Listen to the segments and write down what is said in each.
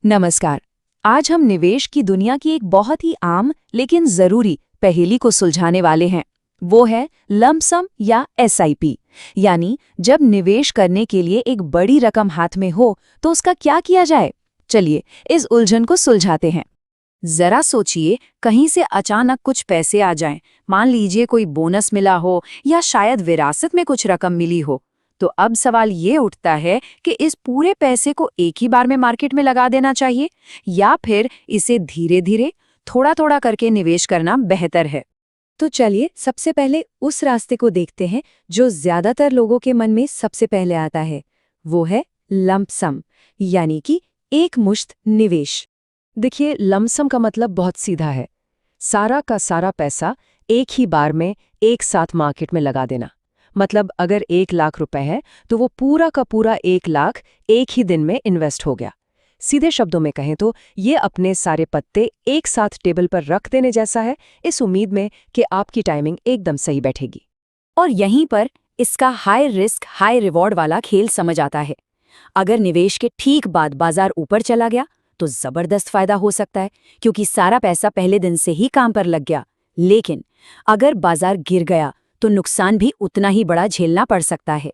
नमस्कार। आज हम निवेश की दुनिया की एक बहुत ही आम लेकिन जरूरी पहेली को सुलझाने वाले हैं। वो है लंप सम या एसआईपी। यानी जब निवेश करने के लिए एक बड़ी रकम हाथ में हो तो उसका क्या किया जाए। चलिए इस उलझन को सुलझाते हैं। जरा सोचिए, कहीं से अचानक कुछ पैसे आ जाएं, मान लीजिए कोई बोनस मिला हो या शायद विरासत में कुछ रकम मिली हो। तो अब सवाल ये उठता है कि इस पूरे पैसे को एक ही बार में मार्केट में लगा देना चाहिए या फिर इसे धीरे धीरे थोड़ा थोड़ा करके निवेश करना बेहतर है। तो चलिए सबसे पहले उस रास्ते को देखते हैं जो ज्यादातर लोगों के मन में सबसे पहले आता है। वो है लंप सम, यानी कि एक मुश्त निवेश। देखिए, लंप सम का मतलब बहुत सीधा है, सारा का सारा पैसा एक ही बार में एक साथ मार्केट में लगा देना। मतलब अगर 1 लाख रुपए है तो वो पूरा का पूरा 1 लाख एक ही दिन में इन्वेस्ट हो गया। सीधे शब्दों में कहें तो ये अपने सारे पत्ते एक साथ टेबल पर रख देने जैसा है, इस उम्मीद में कि आपकी टाइमिंग एकदम सही बैठेगी। और यहीं पर इसका हाई रिस्क हाई रिवॉर्ड वाला खेल समझ आता है। अगर निवेश के ठीक बाद बाजार ऊपर चला गया तो जबरदस्त फायदा हो सकता है, क्योंकि सारा पैसा पहले दिन से ही काम पर लग गया। लेकिन अगर बाजार गिर गया तो नुकसान भी उतना ही बड़ा झेलना पड़ सकता है।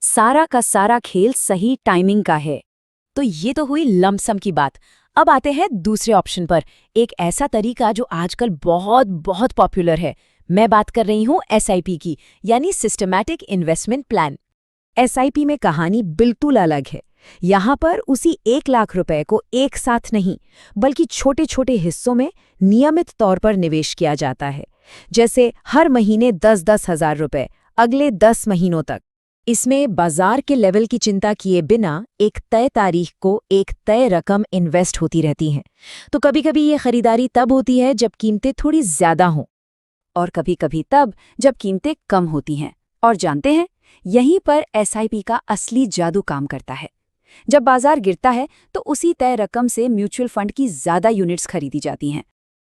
सारा का सारा खेल सही टाइमिंग का है। तो ये तो हुई लंप सम की बात। अब आते हैं दूसरे ऑप्शन पर, एक ऐसा तरीका जो आजकल बहुत बहुत पॉपुलर है। मैं बात कर रही हूँ एसआईपी की, यानी सिस्टमैटिक इन्वेस्टमेंट प्लान। एसआईपी में कहानी बिल्कुल अलग है। यहाँ पर उसी 1 लाख रुपए को एक साथ नहीं, बल्कि छोटे छोटे हिस्सों में नियमित तौर पर निवेश किया जाता है। जैसे हर महीने 10-10 हजार रुपए अगले 10 महीनों तक। इसमें बाजार के लेवल की चिंता किए बिना एक तय तारीख को एक तय रकम इन्वेस्ट होती रहती है। तो कभी कभी ये खरीदारी तब होती है जब कीमतें थोड़ी ज्यादा हों, और कभी कभी तब जब कीमतें कम होती हैं। और जानते हैं, यहीं पर एसआईपी का असली जादू काम करता है। जब बाजार गिरता है तो उसी तय रकम से म्यूचुअल फंड की ज्यादा यूनिट्स खरीदी जाती हैं।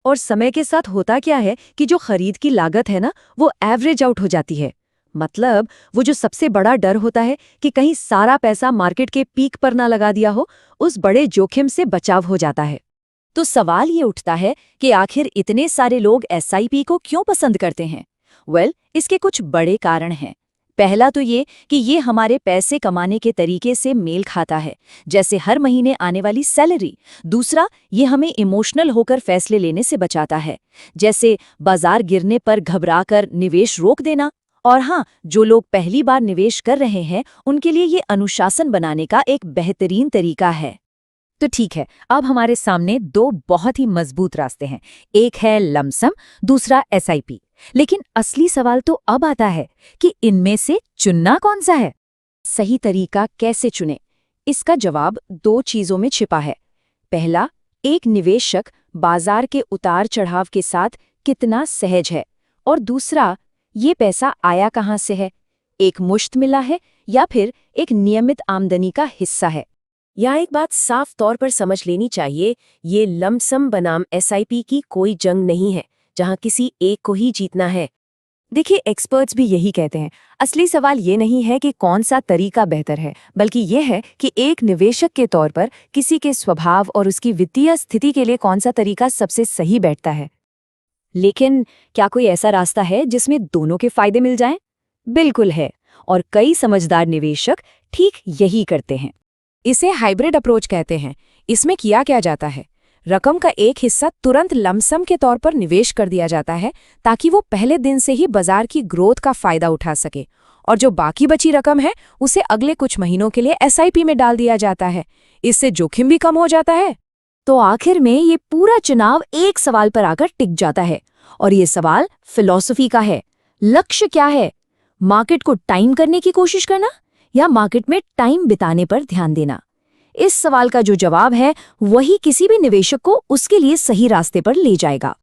और समय के साथ होता क्या है कि जो खरीद की लागत है ना, वो एवरेज आउट हो जाती है। मतलब वो जो सबसे बड़ा डर होता है कि कहीं सारा पैसा मार्केट के पीक पर ना लगा दिया हो, उस बड़े जोखिम से बचाव हो जाता है। तो सवाल ये उठता है कि आखिर इतने सारे लोग एसआईपी को क्यों पसंद करते हैं। इसके कुछ बड़े कारण हैं। पहला तो ये कि ये हमारे पैसे कमाने के तरीके से मेल खाता है, जैसे हर महीने आने वाली सैलरी। दूसरा, ये हमें इमोशनल होकर फैसले लेने से बचाता है, जैसे बाजार गिरने पर घबराकर निवेश रोक देना। और हाँ, जो लोग पहली बार निवेश कर रहे हैं उनके लिए ये अनुशासन बनाने का एक बेहतरीन तरीका है। तो ठीक है, अब हमारे सामने दो बहुत ही मजबूत रास्ते हैं। एक है लंप सम, दूसरा एसआईपी। लेकिन असली सवाल तो अब आता है कि इनमें से चुनना कौन सा है। सही तरीका कैसे चुने, इसका जवाब दो चीजों में छिपा है। पहला, एक निवेशक बाजार के उतार चढ़ाव के साथ कितना सहज है, और दूसरा, ये पैसा आया कहाँ से है, एक मुश्त मिला है या फिर एक नियमित आमदनी का हिस्सा है। यहाँ एक बात साफ तौर पर समझ लेनी चाहिए, ये लंप सम बनाम एसआईपी की कोई जंग नहीं है जहां किसी एक को ही जीतना है। देखिए, एक्सपर्ट्स भी यही कहते हैं, असली सवाल ये नहीं है कि कौन सा तरीका बेहतर है, बल्कि ये है कि एक निवेशक के तौर पर किसी के स्वभाव और उसकी वित्तीय स्थिति के लिए कौन सा तरीका सबसे सही बैठता है। लेकिन क्या कोई ऐसा रास्ता है जिसमें दोनों के फायदे मिल जाएं? बिल्कुल है, और कई समझदार निवेशक ठीक यही करते हैं। इसे हाइब्रिड अप्रोच कहते हैं। इसमें किया क्या जाता है, रकम का एक हिस्सा तुरंत लंप सम के तौर पर निवेश कर दिया जाता है ताकि वो पहले दिन से ही बाजार की ग्रोथ का फायदा उठा सके, और जो बाकी बची रकम है उसे अगले कुछ महीनों के लिए एसआईपी में डाल दिया जाता है। इससे जोखिम भी कम हो जाता है। तो आखिर में ये पूरा चुनाव एक सवाल पर आकर टिक जाता है, और ये सवाल फिलॉसफी का है। लक्ष्य क्या है, मार्केट को टाइम करने की कोशिश करना या मार्केट में टाइम बिताने पर ध्यान देना। इस सवाल का जो जवाब है वही किसी भी निवेशक को उसके लिए सही रास्ते पर ले जाएगा।